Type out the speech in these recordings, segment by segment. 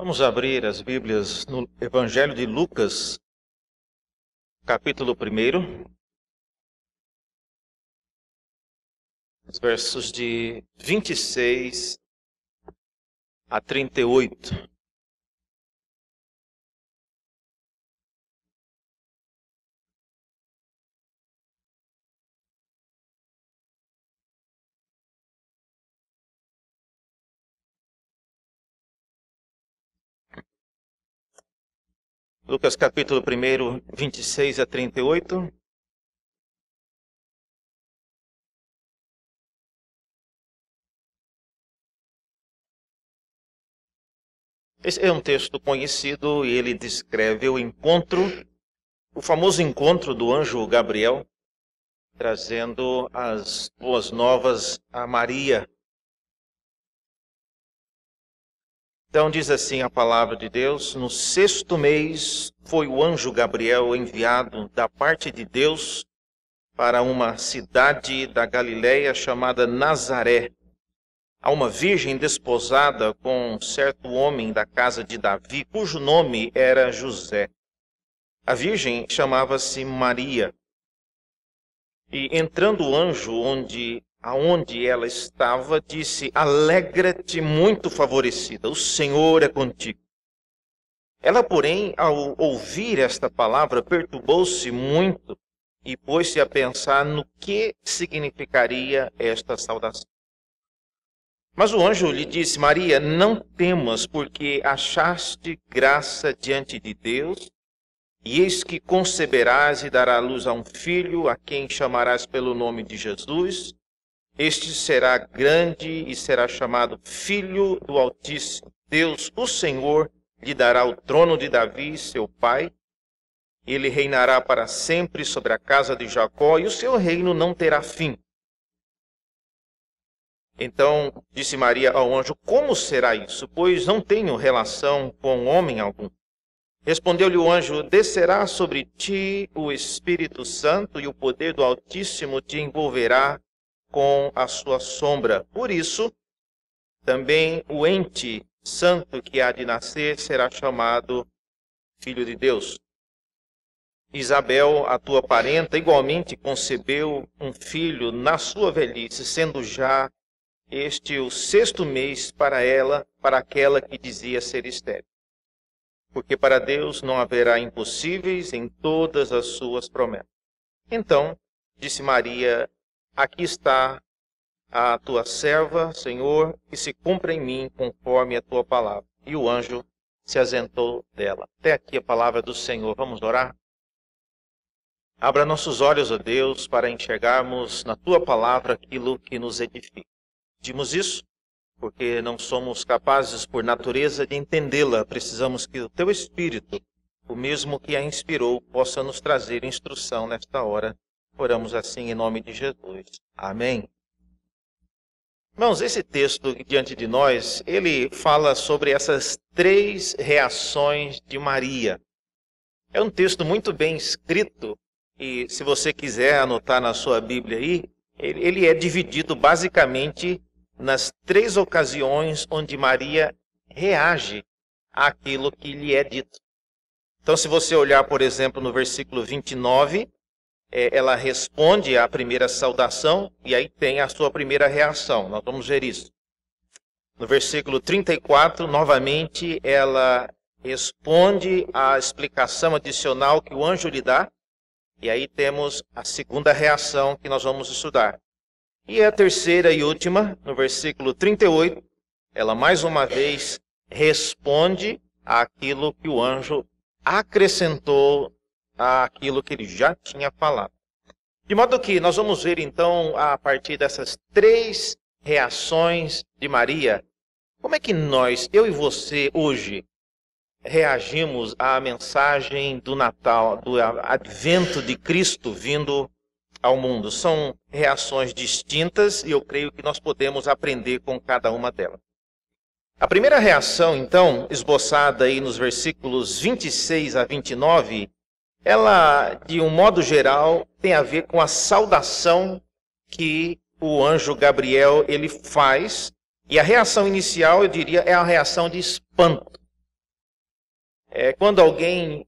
Vamos abrir as Bíblias no Evangelho de Lucas, capítulo 1, os versos de 26 a 38. Lucas capítulo 1, 26 a 38. Esse é um texto conhecido e ele descreve o famoso encontro do anjo Gabriel, trazendo as boas novas a Maria. Então diz assim a palavra de Deus: no 6º mês foi o anjo Gabriel enviado da parte de Deus para uma cidade da Galileia chamada Nazaré, a uma virgem desposada com um certo homem da casa de Davi, cujo nome era José. A virgem chamava-se Maria. E entrando o anjo aonde ela estava, disse: alegra-te, muito favorecida, o Senhor é contigo. Ela, porém, ao ouvir esta palavra, perturbou-se muito e pôs-se a pensar no que significaria esta saudação. Mas o anjo lhe disse: Maria, não temas, porque achaste graça diante de Deus, e eis que conceberás e darás à luz a um filho, a quem chamarás pelo nome de Jesus. Este será grande e será chamado Filho do Altíssimo. Deus, o Senhor, lhe dará o trono de Davi, seu pai. Ele reinará para sempre sobre a casa de Jacó, e o seu reino não terá fim. Então disse Maria ao anjo: como será isso? Pois não tenho relação com homem algum. Respondeu-lhe o anjo: descerá sobre ti o Espírito Santo, e o poder do Altíssimo te envolverá com a sua sombra. Por isso, também o ente santo que há de nascer será chamado Filho de Deus. Isabel, a tua parenta, igualmente concebeu um filho na sua velhice, sendo já este o 6º mês para ela, para aquela que dizia ser estéril. Porque para Deus não haverá impossíveis em todas as suas promessas. Então disse Maria: aqui está a tua serva, Senhor, que se cumpra em mim conforme a tua palavra. E o anjo se ausentou dela. Até aqui a palavra do Senhor. Vamos orar? Abra nossos olhos, ó Deus, para enxergarmos na tua palavra aquilo que nos edifica. Pedimos isso porque não somos capazes por natureza de entendê-la. Precisamos que o teu Espírito, o mesmo que a inspirou, possa nos trazer instrução nesta hora. Oramos assim em nome de Jesus. Amém. Irmãos, esse texto diante de nós, ele fala sobre essas 3 reações de Maria. É um texto muito bem escrito e se você quiser anotar na sua Bíblia aí, ele é dividido basicamente nas 3 ocasiões onde Maria reage àquilo que lhe é dito. Então, se você olhar, por exemplo, no versículo 29, ela responde à primeira saudação e aí tem a sua primeira reação. Nós vamos ver isso. No versículo 34, novamente, ela responde à explicação adicional que o anjo lhe dá. E aí temos a segunda reação que nós vamos estudar. E a terceira e última, no versículo 38, ela mais uma vez responde àquilo que o anjo acrescentou àquilo que ele já tinha falado. De modo que nós vamos ver então, a partir dessas 3 reações de Maria, como é que nós, eu e você, hoje, reagimos à mensagem do Natal, do advento de Cristo vindo ao mundo. São reações distintas e eu creio que nós podemos aprender com cada uma delas. A primeira reação, então, esboçada aí nos versículos 26 a 29, ela, de um modo geral, tem a ver com a saudação que o anjo Gabriel ele faz. E a reação inicial, eu diria, é a reação de espanto. É quando alguém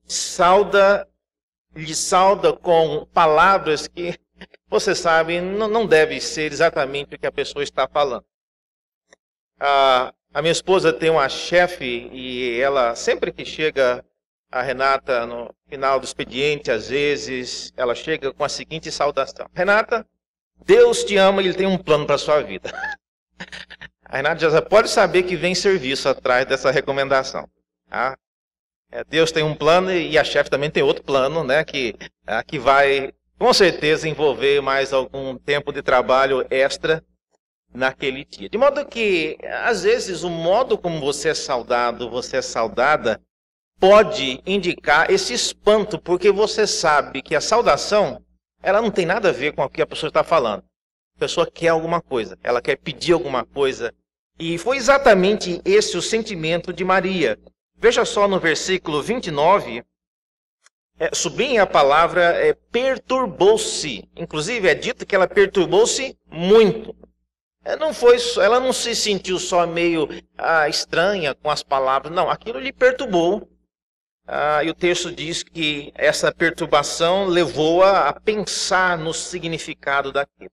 lhe sauda com palavras que você sabe não deve ser exatamente o que a pessoa está falando. A minha esposa tem uma chefe e ela, sempre que chega a Renata no final do expediente, às vezes, ela chega com a seguinte saudação: Renata, Deus te ama e Ele tem um plano para a sua vida. A Renata já pode saber que vem serviço atrás dessa recomendação. Tá? Deus tem um plano e a chefe também tem outro plano, né, que vai, com certeza, envolver mais algum tempo de trabalho extra naquele dia. De modo que, às vezes, o modo como você é saudado, você é saudada, pode indicar esse espanto, porque você sabe que a saudação, ela não tem nada a ver com o que a pessoa está falando. A pessoa quer alguma coisa, ela quer pedir alguma coisa. E foi exatamente esse o sentimento de Maria. Veja só no versículo 29, sublinha a palavra perturbou-se. Inclusive é dito que ela perturbou-se muito. Ela não se sentiu só meio estranha com as palavras. Não, aquilo lhe perturbou. E o texto diz que essa perturbação levou-a a pensar no significado daquilo.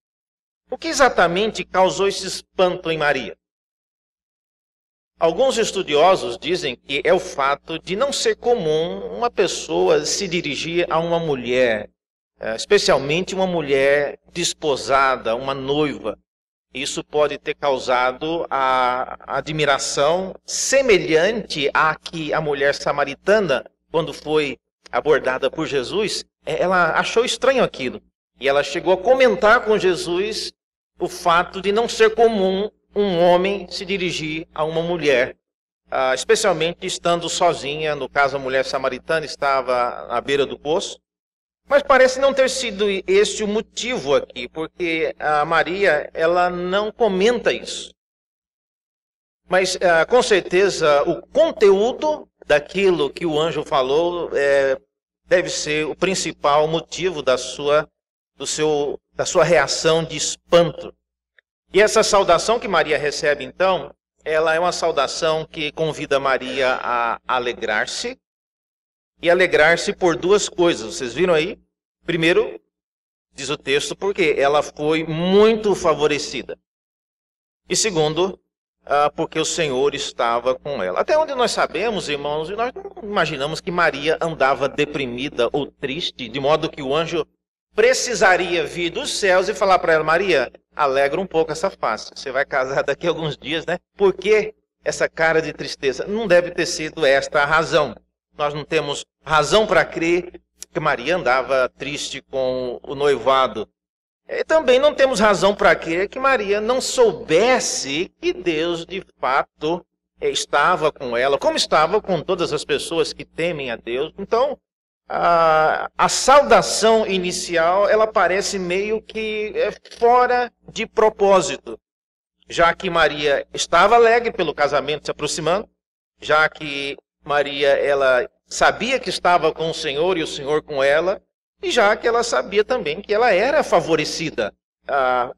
O que exatamente causou esse espanto em Maria? Alguns estudiosos dizem que é o fato de não ser comum uma pessoa se dirigir a uma mulher, especialmente uma mulher desposada, uma noiva. Isso pode ter causado a admiração semelhante à que a mulher samaritana, quando foi abordada por Jesus, ela achou estranho aquilo. E ela chegou a comentar com Jesus o fato de não ser comum um homem se dirigir a uma mulher, especialmente estando sozinha. No caso, a mulher samaritana estava à beira do poço. Mas parece não ter sido este o motivo aqui, porque a Maria, ela não comenta isso. Mas, com certeza, o conteúdo daquilo que o anjo falou deve ser o principal motivo da sua reação de espanto. E essa saudação que Maria recebe, então, ela é uma saudação que convida Maria a alegrar-se. E alegrar-se por duas coisas. Vocês viram aí? Primeiro, diz o texto, porque ela foi muito favorecida. E segundo, porque o Senhor estava com ela. Até onde nós sabemos, irmãos, nós não imaginamos que Maria andava deprimida ou triste, de modo que o anjo precisaria vir dos céus e falar para ela: Maria, alegra um pouco essa face. Você vai casar daqui a alguns dias, né? Por que essa cara de tristeza? Não deve ter sido esta a razão. Nós não temos razão para crer que Maria andava triste com o noivado. E também não temos razão para crer que Maria não soubesse que Deus, de fato, estava com ela, como estava com todas as pessoas que temem a Deus. Então, a saudação inicial, ela parece meio que fora de propósito, já que Maria estava alegre pelo casamento se aproximando, já que Maria, ela sabia que estava com o Senhor e o Senhor com ela, e já que ela sabia também que ela era favorecida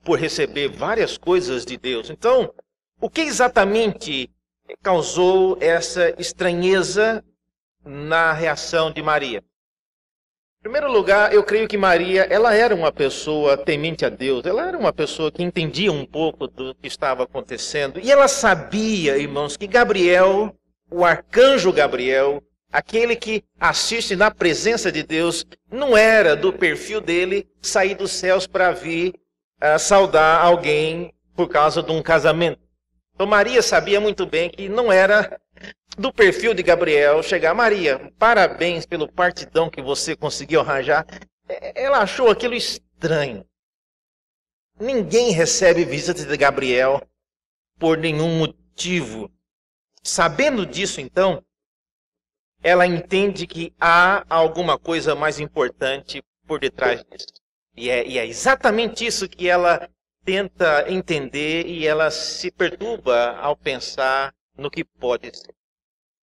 por receber várias coisas de Deus. Então, o que exatamente causou essa estranheza na reação de Maria? Em primeiro lugar, eu creio que Maria, ela era uma pessoa temente a Deus, ela era uma pessoa que entendia um pouco do que estava acontecendo, e ela sabia, irmãos, que Gabriel, o arcanjo Gabriel, aquele que assiste na presença de Deus, não era do perfil dele sair dos céus para vir saudar alguém por causa de um casamento. Então Maria sabia muito bem que não era do perfil de Gabriel chegar: Maria, parabéns pelo partidão que você conseguiu arranjar. Ela achou aquilo estranho. Ninguém recebe visita de Gabriel por nenhum motivo. Sabendo disso, então, ela entende que há alguma coisa mais importante por detrás disso. E é exatamente isso que ela tenta entender, e ela se perturba ao pensar no que pode ser.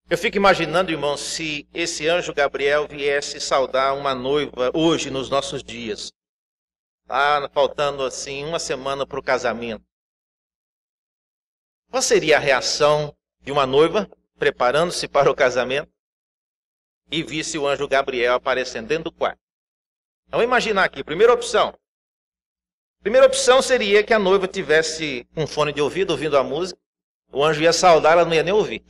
Eu fico imaginando, irmãos, se esse anjo Gabriel viesse saudar uma noiva hoje, nos nossos dias, faltando assim uma semana para o casamento. Qual seria a reação de uma noiva preparando-se para o casamento? e visse o anjo Gabriel aparecendo dentro do quarto. Vamos imaginar aqui, primeira opção. Primeira opção seria que a noiva tivesse um fone de ouvido, ouvindo a música. O anjo ia saudar, ela não ia nem ouvir.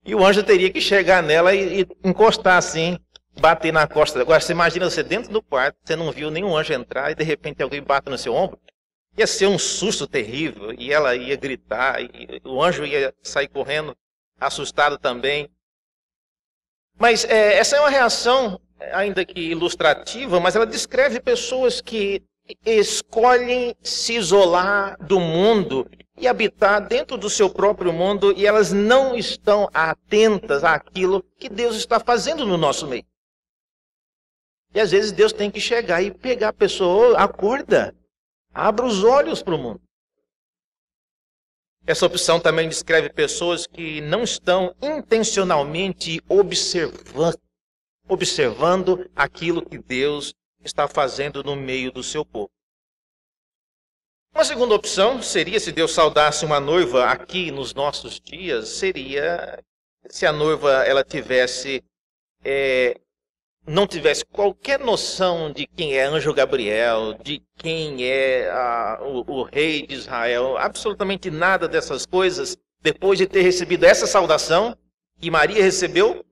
E o anjo teria que chegar nela e encostar assim, bater na costa. Agora, você imagina você dentro do quarto, você não viu nenhum anjo entrar e de repente alguém bate no seu ombro. Ia ser um susto terrível e ela ia gritar e o anjo ia sair correndo, assustado também. Mas essa é uma reação, ainda que ilustrativa, mas ela descreve pessoas que escolhem se isolar do mundo e habitar dentro do seu próprio mundo e elas não estão atentas àquilo que Deus está fazendo no nosso meio. E às vezes Deus tem que chegar e pegar a pessoa, acorda, abra os olhos para o mundo. Essa opção também descreve pessoas que não estão intencionalmente observando aquilo que Deus está fazendo no meio do seu povo. Uma segunda opção seria, se Deus saudasse uma noiva aqui nos nossos dias, seria se a noiva ela não tivesse qualquer noção de quem é anjo Gabriel, de quem é o rei de Israel, absolutamente nada dessas coisas, depois de ter recebido essa saudação que Maria recebeu,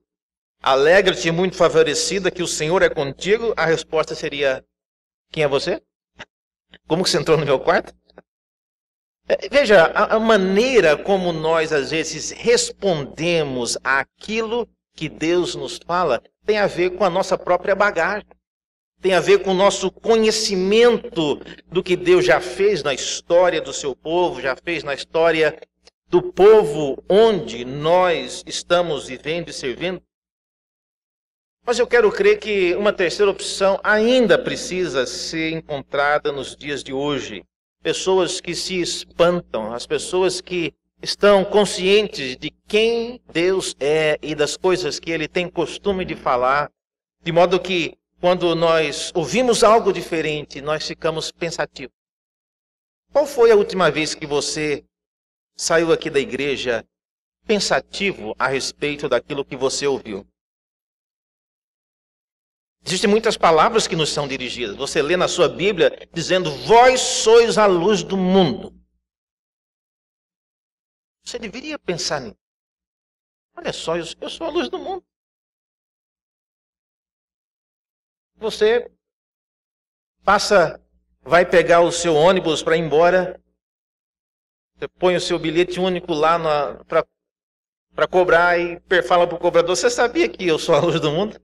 alegra-te muito favorecida que o Senhor é contigo, a resposta seria, quem é você? Como que você entrou no meu quarto? Veja, a maneira como nós às vezes respondemos àquilo que Deus nos fala tem a ver com a nossa própria bagagem. Tem a ver com o nosso conhecimento do que Deus já fez na história do seu povo, já fez na história do povo onde nós estamos vivendo e servindo. Mas eu quero crer que uma terceira opção ainda precisa ser encontrada nos dias de hoje. Pessoas que se espantam, as pessoas que estão conscientes de quem Deus é e das coisas que Ele tem costume de falar, de modo que quando nós ouvimos algo diferente, nós ficamos pensativos. Qual foi a última vez que você saiu aqui da igreja pensativo a respeito daquilo que você ouviu? Existem muitas palavras que nos são dirigidas. Você lê na sua Bíblia dizendo, vós sois a luz do mundo. Você deveria pensar nisso. Olha só, eu sou a luz do mundo. Você vai pegar o seu ônibus para ir embora. Você põe o seu bilhete único lá para cobrar e fala para o cobrador, você sabia que eu sou a luz do mundo?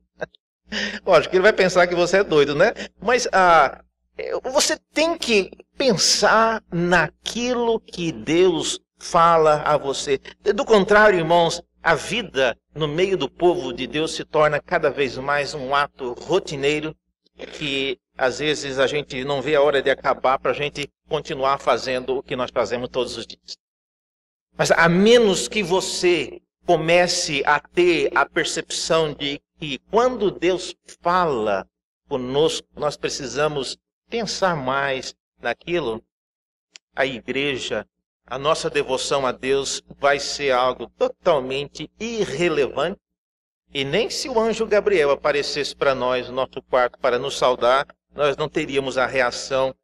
Lógico que ele vai pensar que você é doido, né? Mas você tem que pensar naquilo que Deus fala a você. Do contrário, irmãos, a vida no meio do povo de Deus se torna cada vez mais um ato rotineiro que às vezes a gente não vê a hora de acabar para a gente continuar fazendo o que nós fazemos todos os dias. Mas a menos que você comece a ter a percepção de que quando Deus fala conosco, nós precisamos pensar mais naquilo, a igreja, a nossa devoção a Deus vai ser algo totalmente irrelevante. E nem se o anjo Gabriel aparecesse para nós no nosso quarto para nos saudar, nós não teríamos a reação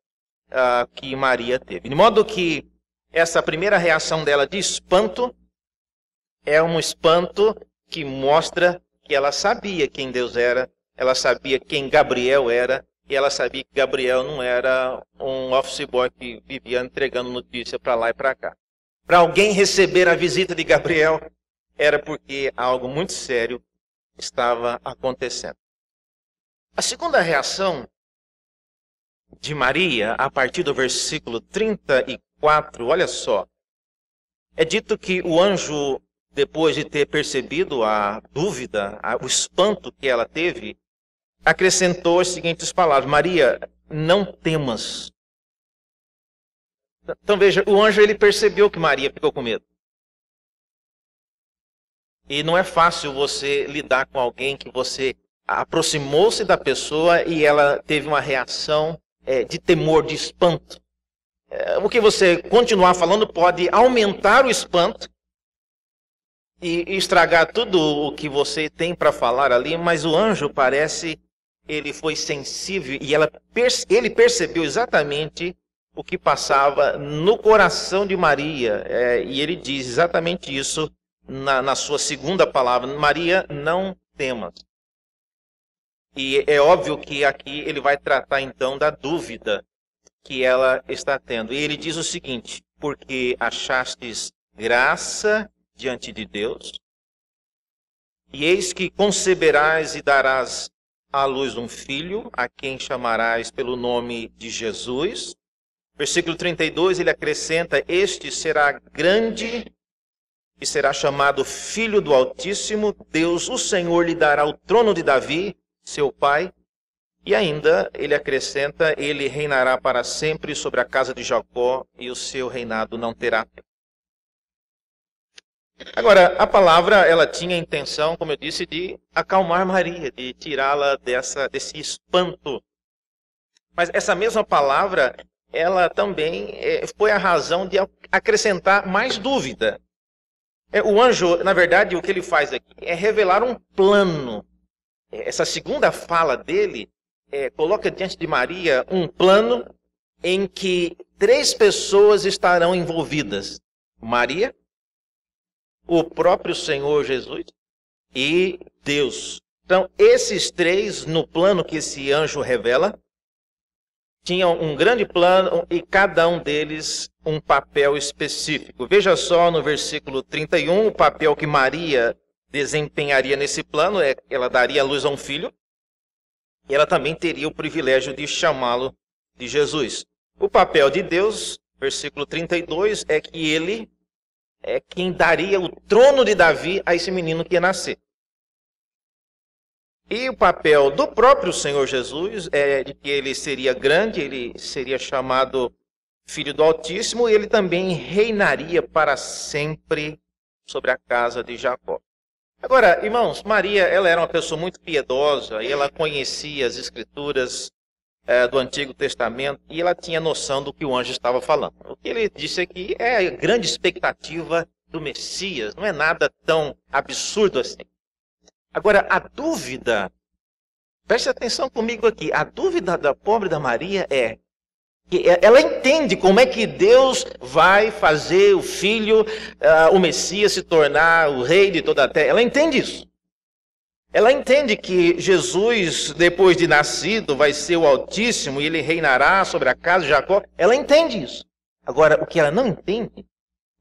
que Maria teve. De modo que essa primeira reação dela de espanto é um espanto que mostra que ela sabia quem Deus era, ela sabia quem Gabriel era, e ela sabia que Gabriel não era um office boy que vivia entregando notícia para lá e para cá. Para alguém receber a visita de Gabriel, era porque algo muito sério estava acontecendo. A segunda reação de Maria, a partir do versículo 34, olha só. É dito que o anjo, depois de ter percebido a dúvida, o espanto que ela teve, acrescentou as seguintes palavras: Maria, não temas. Então veja, o anjo ele percebeu que Maria ficou com medo. E não é fácil você lidar com alguém que você aproximou-se da pessoa e ela teve uma reação de temor, de espanto. O que você continuar falando pode aumentar o espanto e estragar tudo o que você tem para falar ali, mas o anjo parece, ele foi sensível e ele percebeu exatamente o que passava no coração de Maria. E ele diz exatamente isso na sua segunda palavra: Maria, não temas. E é óbvio que aqui ele vai tratar então da dúvida que ela está tendo. E ele diz o seguinte: porque achastes graça diante de Deus, e eis que conceberás e darás à luz um filho, a quem chamarás pelo nome de Jesus. Versículo 32, ele acrescenta: este será grande e será chamado Filho do Altíssimo. Deus, o Senhor, lhe dará o trono de Davi, seu pai. E ainda ele acrescenta: ele reinará para sempre sobre a casa de Jacó, e o seu reinado não terá fim. Agora, a palavra, ela tinha a intenção, como eu disse, de acalmar Maria, de tirá-la desse espanto. Mas essa mesma palavra, ela também foi a razão de acrescentar mais dúvida. O anjo, na verdade, o que ele faz aqui é revelar um plano. Essa segunda fala dele coloca diante de Maria um plano em que 3 pessoas estarão envolvidas: Maria, o próprio Senhor Jesus e Deus. Então, esses 3, no plano que esse anjo revela, tinham um grande plano e cada um deles um papel específico. Veja só no versículo 31, o papel que Maria desempenharia nesse plano ela daria à luz a um filho, e ela também teria o privilégio de chamá-lo de Jesus. O papel de Deus, versículo 32, é que ele é quem daria o trono de Davi a esse menino que ia nascer. E o papel do próprio Senhor Jesus é de que ele seria grande, ele seria chamado Filho do Altíssimo, e ele também reinaria para sempre sobre a casa de Jacó. Agora, irmãos, Maria, ela era uma pessoa muito piedosa, e ela conhecia as Escrituras do Antigo Testamento, e ela tinha noção do que o anjo estava falando. O que ele disse aqui é a grande expectativa do Messias, não é nada tão absurdo assim. Agora, a dúvida, preste atenção comigo aqui, a dúvida da pobre da Maria é que ela entende como é que Deus vai fazer o Filho, o Messias, se tornar o rei de toda a terra. Ela entende isso. Ela entende que Jesus, depois de nascido, vai ser o Altíssimo e ele reinará sobre a casa de Jacó. Ela entende isso. Agora, o que ela não entende,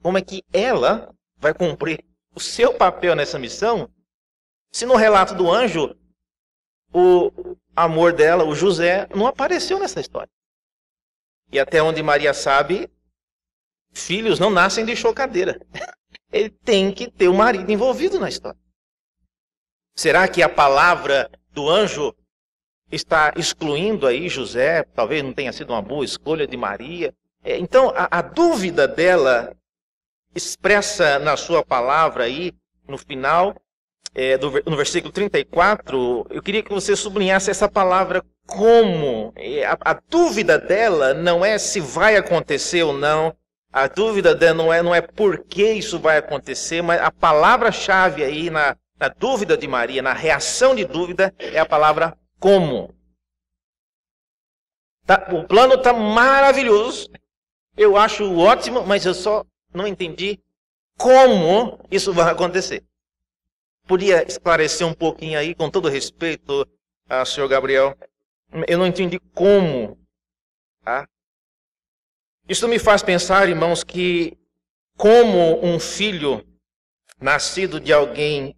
como é que ela vai cumprir o seu papel nessa missão, se no relato do anjo, o amor dela, o José, não apareceu nessa história. E até onde Maria sabe, filhos não nascem de chocadeira. Ele tem que ter o marido envolvido na história. Será que a palavra do anjo está excluindo aí José? Talvez não tenha sido uma boa escolha de Maria. Então, a dúvida dela, expressa na sua palavra aí, no final, no versículo 34, eu queria que você sublinhasse essa palavra como. A dúvida dela não é se vai acontecer ou não. A dúvida dela não é por que isso vai acontecer, mas a palavra-chave aí na dúvida de Maria, na reação de dúvida, é a palavra como. O plano está maravilhoso, eu acho ótimo, mas eu só não entendi como isso vai acontecer. Podia esclarecer um pouquinho aí, com todo respeito ao senhor Gabriel? Eu não entendi como. Tá? Isso me faz pensar, irmãos, que como um filho nascido de alguém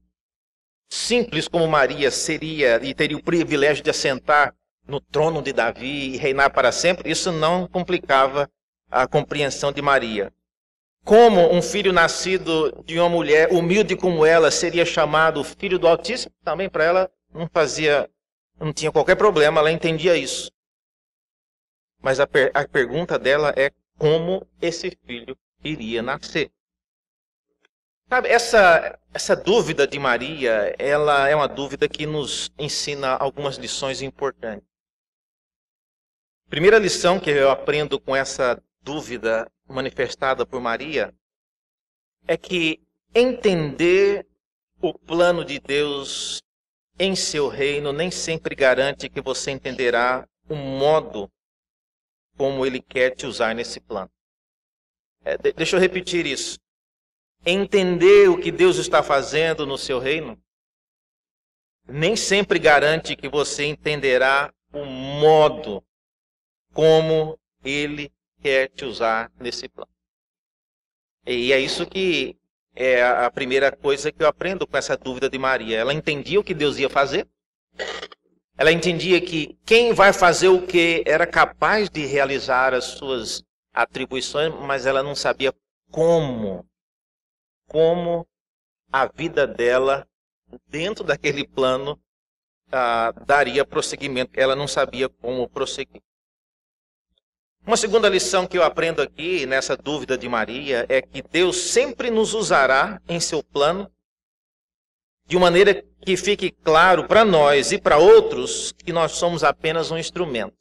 simples como Maria seria e teria o privilégio de assentar no trono de Davi e reinar para sempre, isso não complicava a compreensão de Maria. Como um filho nascido de uma mulher humilde como ela seria chamado Filho do Altíssimo, também para ela não tinha qualquer problema, ela entendia isso. Mas a pergunta dela é como esse filho iria nascer. Sabe, essa dúvida de Maria, ela é uma dúvida que nos ensina algumas lições importantes. Primeira lição que eu aprendo com essa dúvida manifestada por Maria é que entender o plano de Deus em seu reino nem sempre garante que você entenderá o modo como Ele quer te usar nesse plano. Deixa eu repetir isso. Entender o que Deus está fazendo no seu reino nem sempre garante que você entenderá o modo como Ele quer te usar nesse plano. E é isso que é a primeira coisa que eu aprendo com essa dúvida de Maria. Ela entendia o que Deus ia fazer. Ela entendia que quem vai fazer o que era capaz de realizar as suas atribuições, mas ela não sabia como a vida dela, dentro daquele plano, daria prosseguimento. Ela não sabia como prosseguir. Uma segunda lição que eu aprendo aqui, nessa dúvida de Maria, é que Deus sempre nos usará em seu plano, de maneira que fique claro para nós e para outros que nós somos apenas um instrumento.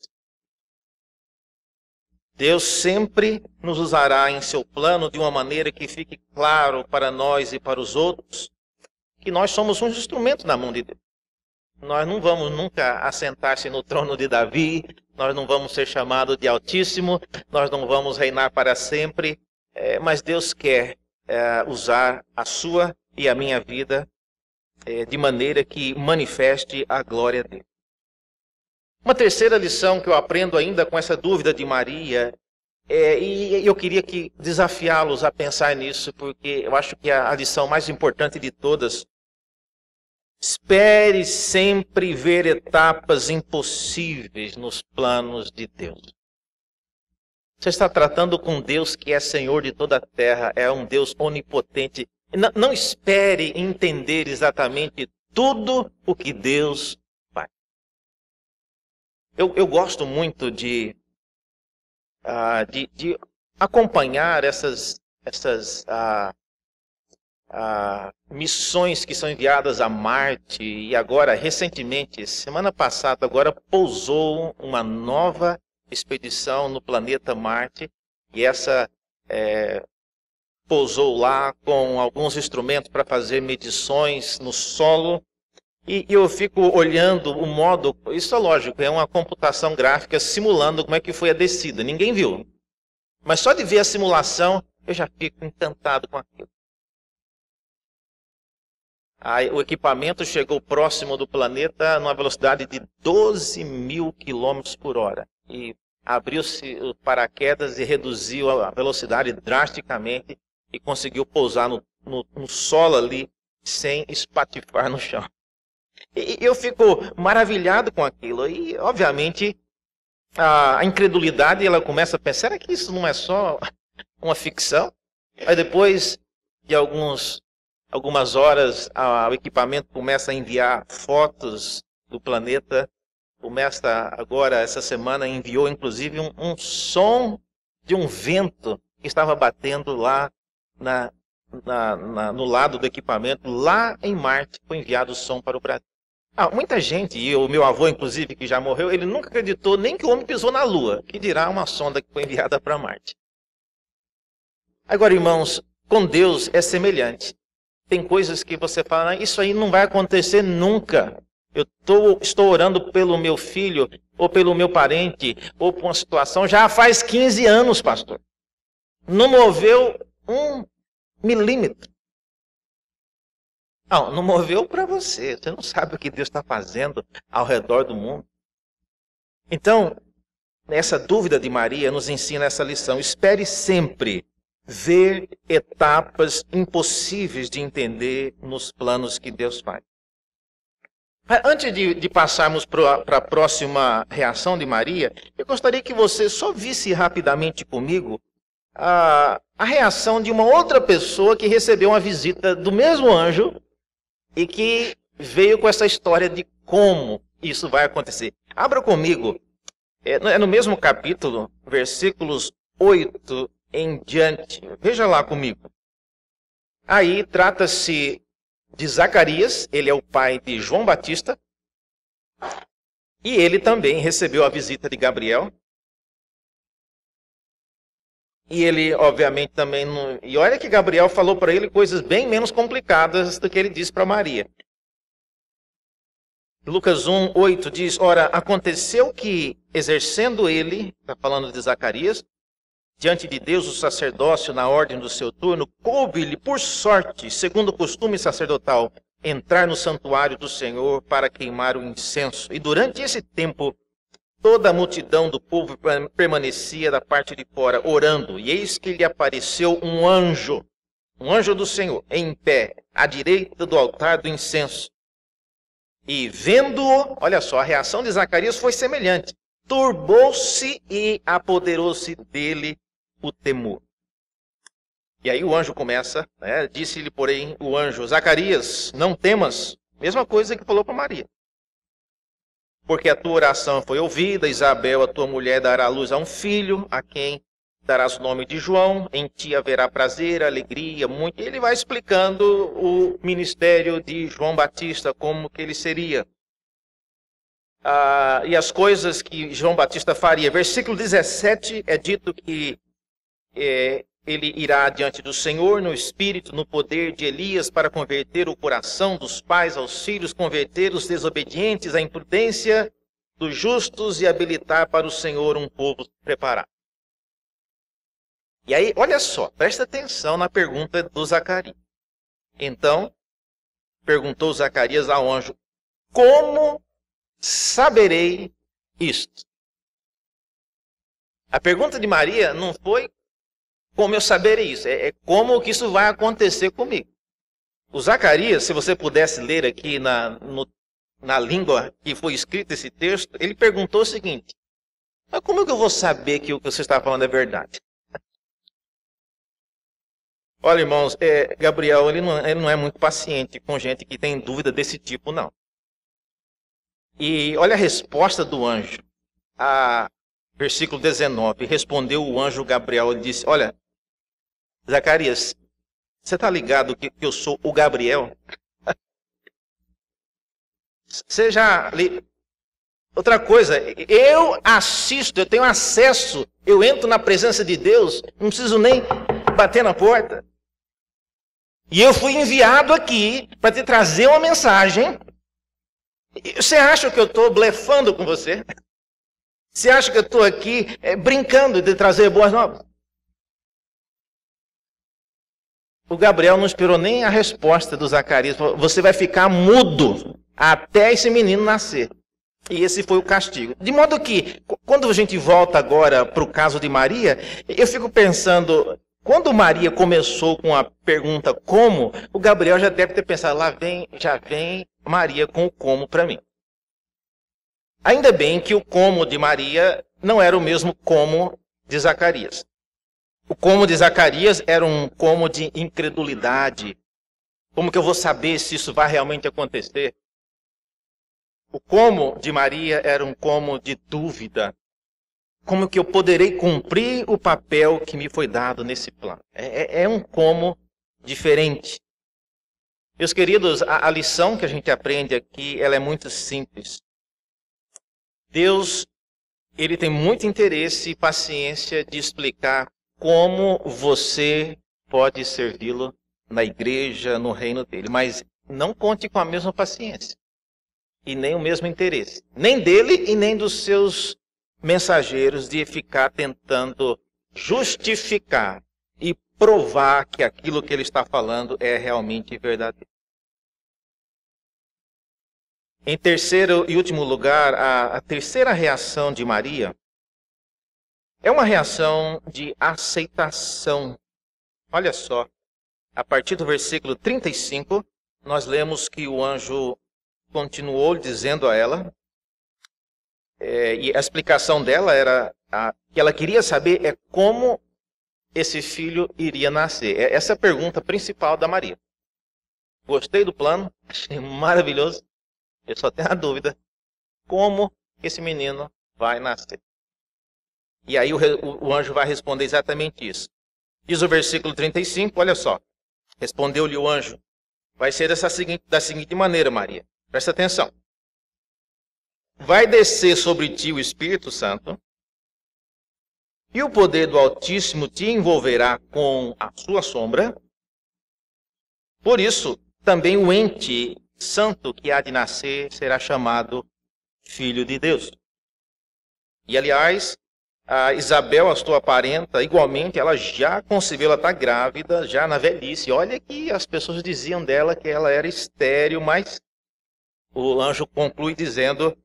Deus sempre nos usará em seu plano de uma maneira que fique claro para nós e para os outros que nós somos um instrumento na mão de Deus. Nós não vamos nunca assentar-se no trono de Davi, nós não vamos ser chamados de Altíssimo, nós não vamos reinar para sempre, mas Deus quer usar a sua e a minha vida de maneira que manifeste a glória dele. Uma terceira lição que eu aprendo ainda com essa dúvida de Maria, e eu queria desafiá-los a pensar nisso, porque eu acho que a lição mais importante de todas: espere sempre ver etapas impossíveis nos planos de Deus. Você está tratando com Deus que é Senhor de toda a terra, é um Deus onipotente. Não espere entender exatamente tudo o que Deus faz. Eu gosto muito de acompanhar essas missões que são enviadas a Marte, e agora, recentemente, semana passada, agora pousou uma nova expedição no planeta Marte, e essa pousou lá com alguns instrumentos para fazer medições no solo, e eu fico olhando o modo, isso é lógico, é uma computação gráfica simulando como é que foi a descida, ninguém viu, mas só de ver a simulação eu já fico encantado com aquilo. O equipamento chegou próximo do planeta numa velocidade de 12.000 km/h. E abriu-se o paraquedas e reduziu a velocidade drasticamente e conseguiu pousar no solo ali sem espatifar no chão. E eu fico maravilhado com aquilo. E, obviamente, a incredulidade, ela começa a pensar: será que isso não é só uma ficção? Aí depois de algumas horas, o equipamento começa a enviar fotos do planeta. Começa agora, essa semana, enviou inclusive um som de um vento que estava batendo lá no lado do equipamento. Lá em Marte foi enviado o som para o Brasil. Muita gente, e o meu avô inclusive, que já morreu, ele nunca acreditou nem que o homem pisou na Lua, que dirá uma sonda que foi enviada para Marte. Agora, irmãos, com Deus é semelhante. Tem coisas que você fala: isso aí não vai acontecer nunca. Eu estou orando pelo meu filho, ou pelo meu parente, ou por uma situação, já faz 15 anos, pastor. Não moveu 1 milímetro. Não moveu para você. Você não sabe o que Deus está fazendo ao redor do mundo. Então, essa dúvida de Maria nos ensina essa lição. Espere sempre ver etapas impossíveis de entender nos planos que Deus faz. Antes de passarmos para a próxima reação de Maria, eu gostaria que você só visse rapidamente comigo a reação de uma outra pessoa que recebeu uma visita do mesmo anjo e que veio com essa história de como isso vai acontecer. Abra comigo, é no mesmo capítulo, versículos 8 em diante. Veja lá comigo. Aí trata-se de Zacarias, ele é o pai de João Batista, e ele também recebeu a visita de Gabriel. E ele, obviamente, também não... E olha que Gabriel falou para ele coisas bem menos complicadas do que ele disse para Maria. Lucas 1:8 diz: ora, aconteceu que, exercendo ele, está falando de Zacarias, diante de Deus o sacerdócio na ordem do seu turno, coube-lhe por sorte, segundo o costume sacerdotal, entrar no santuário do Senhor para queimar o incenso. E durante esse tempo, toda a multidão do povo permanecia da parte de fora, orando. E eis que lhe apareceu um anjo do Senhor, em pé, à direita do altar do incenso. E vendo-o, olha só, a reação de Zacarias foi semelhante. Turbou-se e apoderou-se dele o temor. E aí o anjo começa, né? Disse-lhe, porém, o anjo: Zacarias, não temas. Mesma coisa que falou para Maria. Porque a tua oração foi ouvida, Isabel, a tua mulher, dará luz a um filho, a quem darás o nome de João, em ti haverá prazer, alegria, muito. E ele vai explicando o ministério de João Batista, como que ele seria. E as coisas que João Batista faria. Versículo 17 é dito que ele irá diante do Senhor no espírito, no poder de Elias, para converter o coração dos pais aos filhos, converter os desobedientes à imprudência dos justos e habilitar para o Senhor um povo preparado. E aí, olha só, presta atenção na pergunta do Zacarias. Então, perguntou Zacarias ao anjo: como saberei isto? A pergunta de Maria não foi como eu saberei isso, é como que isso vai acontecer comigo. O Zacarias, se você pudesse ler aqui na língua que foi escrito esse texto, ele perguntou o seguinte: mas como que eu vou saber que o que você está falando é verdade? Olha, irmãos, Gabriel, ele não é muito paciente com gente que tem dúvida desse tipo, não. E olha a resposta do anjo. Versículo 19. Respondeu o anjo Gabriel e disse: olha, Zacarias, você está ligado que eu sou o Gabriel? Você já... Outra coisa, eu assisto, eu tenho acesso, eu entro na presença de Deus, não preciso nem bater na porta. E eu fui enviado aqui para te trazer uma mensagem. Você acha que eu estou blefando com você? Você acha que eu estou aqui brincando de trazer boas novas? O Gabriel não esperou nem a resposta do Zacarias. Você vai ficar mudo até esse menino nascer. E esse foi o castigo. De modo que, quando a gente volta agora para o caso de Maria, eu fico pensando... Quando Maria começou com a pergunta como, o Gabriel já deve ter pensado, já vem Maria com o como para mim. Ainda bem que o como de Maria não era o mesmo como de Zacarias. O como de Zacarias era um como de incredulidade. Como que eu vou saber se isso vai realmente acontecer? O como de Maria era um como de dúvida. Como que eu poderei cumprir o papel que me foi dado nesse plano? É um como diferente. Meus queridos, a lição que a gente aprende aqui, ela é muito simples. Deus, ele tem muito interesse e paciência de explicar como você pode servi-lo na igreja, no reino dele. Mas não conte com a mesma paciência e nem o mesmo interesse. Nem dele e nem dos seus mensageiros, de ficar tentando justificar e provar que aquilo que ele está falando é realmente verdadeiro. Em terceiro e último lugar, a terceira reação de Maria é uma reação de aceitação. Olha só, a partir do versículo 35, nós lemos que o anjo continuou dizendo a ela, e a explicação dela era que ela queria saber como esse filho iria nascer. Essa é a pergunta principal da Maria. Gostei do plano, achei maravilhoso. Eu só tenho a dúvida, como esse menino vai nascer? E aí o anjo vai responder exatamente isso. Diz o versículo 35, olha só. Respondeu-lhe o anjo: vai ser da seguinte maneira, Maria. Presta atenção. Vai descer sobre ti o Espírito Santo, E o poder do Altíssimo te envolverá com a sua sombra. Por isso, também o ente santo que há de nascer será chamado Filho de Deus. E, aliás, a Isabel, a tua parenta, igualmente, ela já concebeu, ela está grávida, já na velhice. Olha que as pessoas diziam dela que ela era estéril, mas o anjo conclui dizendo: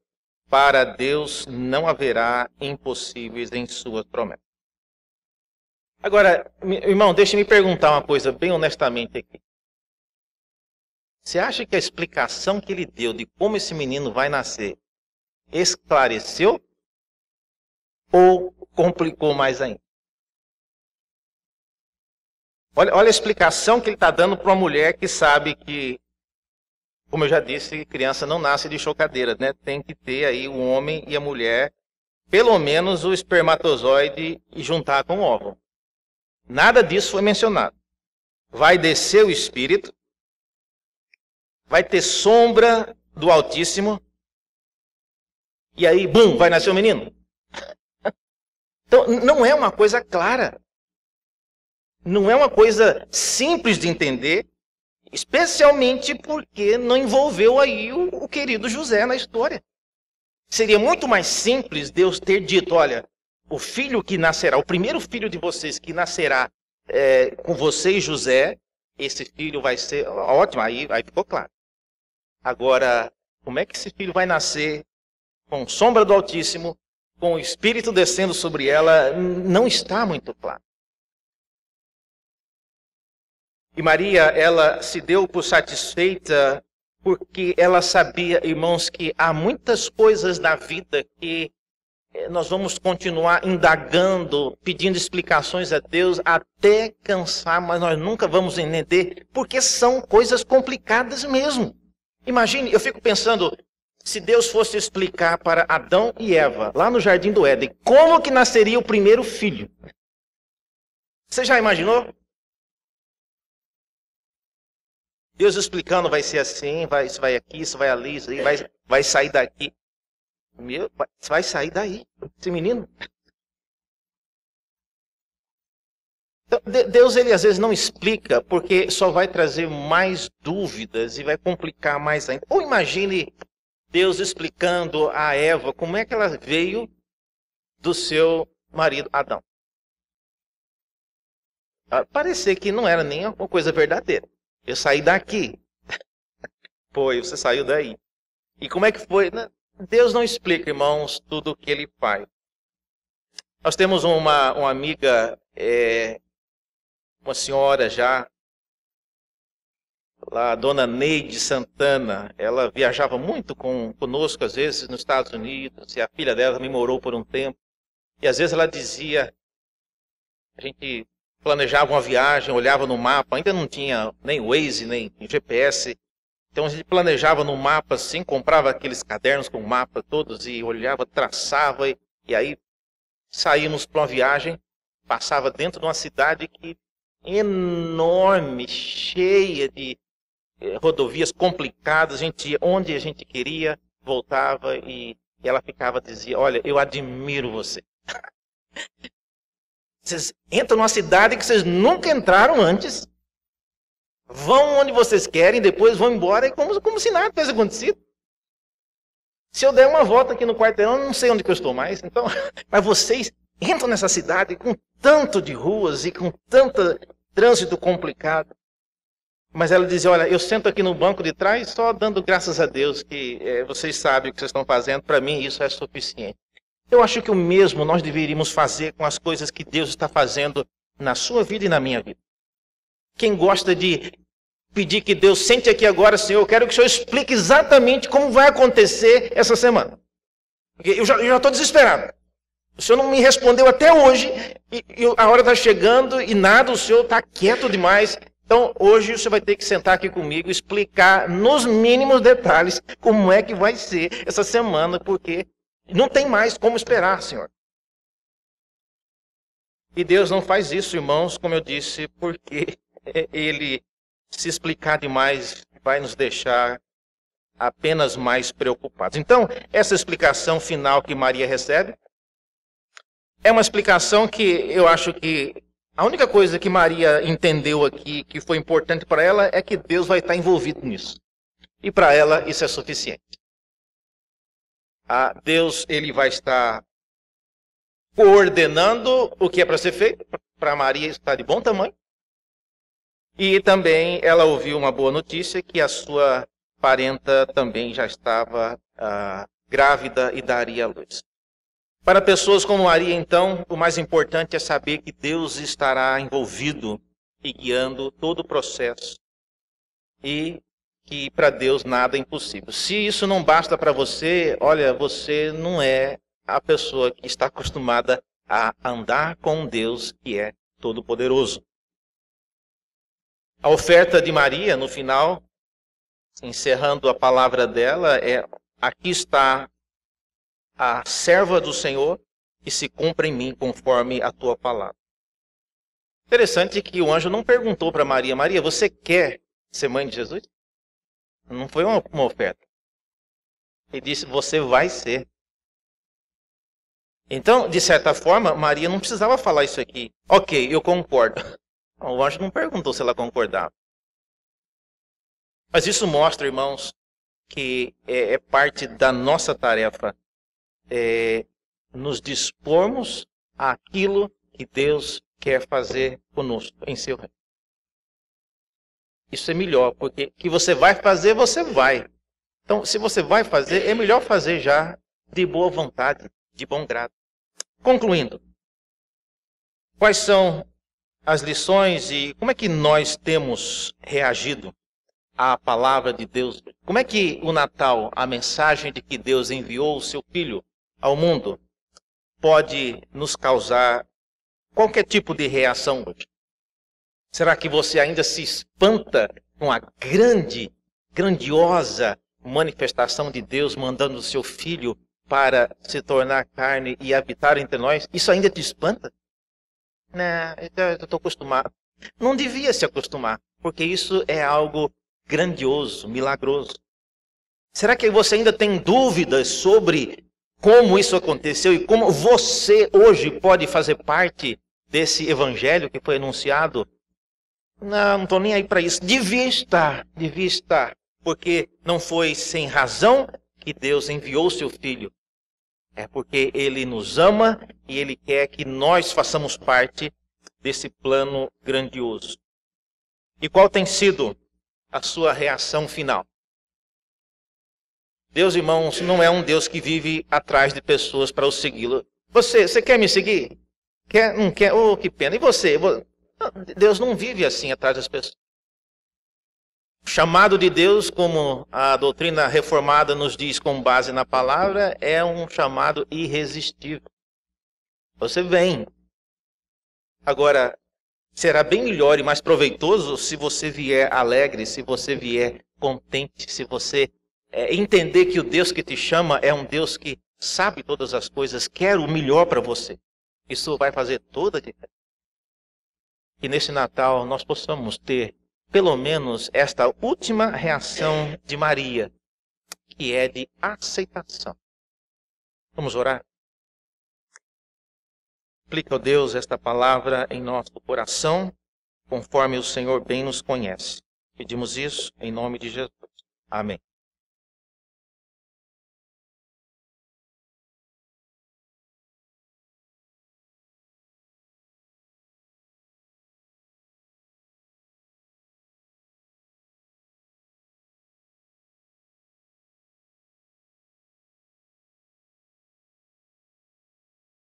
para Deus não haverá impossíveis em suas promessas. Agora, irmão, deixe-me perguntar uma coisa bem honestamente aqui. Você acha que a explicação que ele deu de como esse menino vai nascer esclareceu ou complicou mais ainda? Olha a explicação que ele está dando para uma mulher que sabe que, como eu já disse, criança não nasce de chocadeira, né? Tem que ter aí o homem e a mulher, pelo menos o espermatozoide, e juntar com o óvulo. Nada disso foi mencionado. Vai descer o Espírito, vai ter sombra do Altíssimo, e aí, bum, vai nascer o menino. Então, não é uma coisa clara. Não é uma coisa simples de entender, especialmente porque não envolveu aí o querido José na história. Seria muito mais simples Deus ter dito: olha, o filho que nascerá, o primeiro filho de vocês que nascerá com você e José, esse filho vai ser ótimo, aí ficou claro. Agora, como é que esse filho vai nascer com sombra do Altíssimo, com o Espírito descendo sobre ela, não está muito claro. E Maria, ela se deu por satisfeita porque ela sabia, irmãos, que há muitas coisas na vida que nós vamos continuar indagando, pedindo explicações a Deus até cansar, mas nós nunca vamos entender, porque são coisas complicadas mesmo. Imagine, eu fico pensando, se Deus fosse explicar para Adão e Eva, lá no Jardim do Éden, como que nasceria o primeiro filho. Você já imaginou? Deus explicando, vai ser assim, isso vai aqui, isso vai ali, isso aí, vai sair daqui. Vai sair daí, esse menino. Então, Deus, ele às vezes não explica, porque só vai trazer mais dúvidas e vai complicar mais ainda. Ou imagine Deus explicando a Eva como é que ela veio do seu marido Adão. Parecia que não era nem uma coisa verdadeira. Eu saí daqui. Foi, você saiu daí. E como é que foi? Deus não explica, irmãos, tudo o que ele faz. Nós temos uma amiga, uma senhora já, lá, a dona Neide Santana. Ela viajava muito conosco, às vezes, nos Estados Unidos, e a filha dela também morou por um tempo. E às vezes ela dizia, a gente planejava uma viagem, olhava no mapa, ainda não tinha nem Waze, nem GPS. Então a gente planejava no mapa assim, comprava aqueles cadernos com mapa todos e olhava, traçava e aí saímos para uma viagem, passava dentro de uma cidade enorme, cheia de rodovias complicadas, a gente ia onde a gente queria, voltava e ela dizia, olha, eu admiro você. Vocês entram numa cidade que vocês nunca entraram antes, vão onde vocês querem, depois vão embora, e como se nada tivesse acontecido. Se eu der uma volta aqui no quarteirão, eu não sei onde que eu estou mais. Então, mas vocês entram nessa cidade com tanto de ruas e com tanto trânsito complicado. Mas ela dizia, olha, eu sento aqui no banco de trás só dando graças a Deus que vocês sabem o que vocês estão fazendo, para mim isso é suficiente. Eu acho que o mesmo nós deveríamos fazer com as coisas que Deus está fazendo na sua vida e na minha vida. Quem gosta de pedir que Deus sente aqui agora, Senhor, eu quero que o Senhor explique exatamente como vai acontecer essa semana. Porque eu já estou desesperado. O Senhor não me respondeu até hoje, e a hora está chegando e nada, o Senhor está quieto demais. Então, hoje o Senhor vai ter que sentar aqui comigo e explicar nos mínimos detalhes como é que vai ser essa semana, porque não tem mais como esperar, Senhor. E Deus não faz isso, irmãos, como eu disse, porque Ele, se explicar demais, vai nos deixar apenas mais preocupados. Então, essa explicação final que Maria recebe, é uma explicação que eu acho que a única coisa que Maria entendeu aqui, que foi importante para ela, é que Deus vai estar envolvido nisso. E para ela isso é suficiente. Deus, ele vai estar coordenando o que é para ser feito. Para Maria está de bom tamanho. E também ela ouviu uma boa notícia, que a sua parenta também já estava grávida e daria à luz. Para pessoas como Maria, então, o mais importante é saber que Deus estará envolvido e guiando todo o processo. E que para Deus nada é impossível. Se isso não basta para você, olha, você não é a pessoa que está acostumada a andar com um Deus que é todo-poderoso. A oferta de Maria, no final, encerrando a palavra dela, aqui está a serva do Senhor, que se cumpra em mim conforme a tua palavra. Interessante que o anjo não perguntou para Maria, Maria, você quer ser mãe de Jesus? Não foi uma oferta. Ele disse, você vai ser. Então, de certa forma, Maria não precisava falar isso aqui. Ok, eu concordo. O anjo não perguntou se ela concordava. Mas isso mostra, irmãos, que é parte da nossa tarefa nos dispormos àquilo que Deus quer fazer conosco em seu reino. Isso é melhor, porque que você vai fazer, você vai. Então, se você vai fazer, é melhor fazer já de boa vontade, de bom grado. Concluindo, quais são as lições e como é que nós temos reagido à palavra de Deus? Como é que o Natal, a mensagem de que Deus enviou o seu Filho ao mundo, pode nos causar qualquer tipo de reação hoje? Será que você ainda se espanta com a grandiosa manifestação de Deus mandando o seu Filho para se tornar carne e habitar entre nós? Isso ainda te espanta? Não, eu estou acostumado. Não devia se acostumar, porque isso é algo grandioso, milagroso. Será que você ainda tem dúvidas sobre como isso aconteceu e como você hoje pode fazer parte desse evangelho que foi anunciado? Não estou nem aí para isso. Devia estar, porque não foi sem razão que Deus enviou o seu Filho. É porque Ele nos ama e Ele quer que nós façamos parte desse plano grandioso. E qual tem sido a sua reação final? Deus, irmãos, não é um Deus que vive atrás de pessoas para o segui-lo. Você quer me seguir? Quer? Não quer? Oh, que pena. E você? Deus não vive assim atrás das pessoas. O chamado de Deus, como a doutrina reformada nos diz com base na palavra, é um chamado irresistível. Você vem. Agora, será bem melhor e mais proveitoso se você vier alegre, se você vier contente, se você entender que o Deus que te chama é um Deus que sabe todas as coisas, quer o melhor para você. Isso vai fazer toda a diferença. Que nesse Natal nós possamos ter pelo menos esta última reação de Maria, que é de aceitação. Vamos orar? Aplica, ó Deus, esta palavra em nosso coração, conforme o Senhor bem nos conhece. Pedimos isso em nome de Jesus. Amém.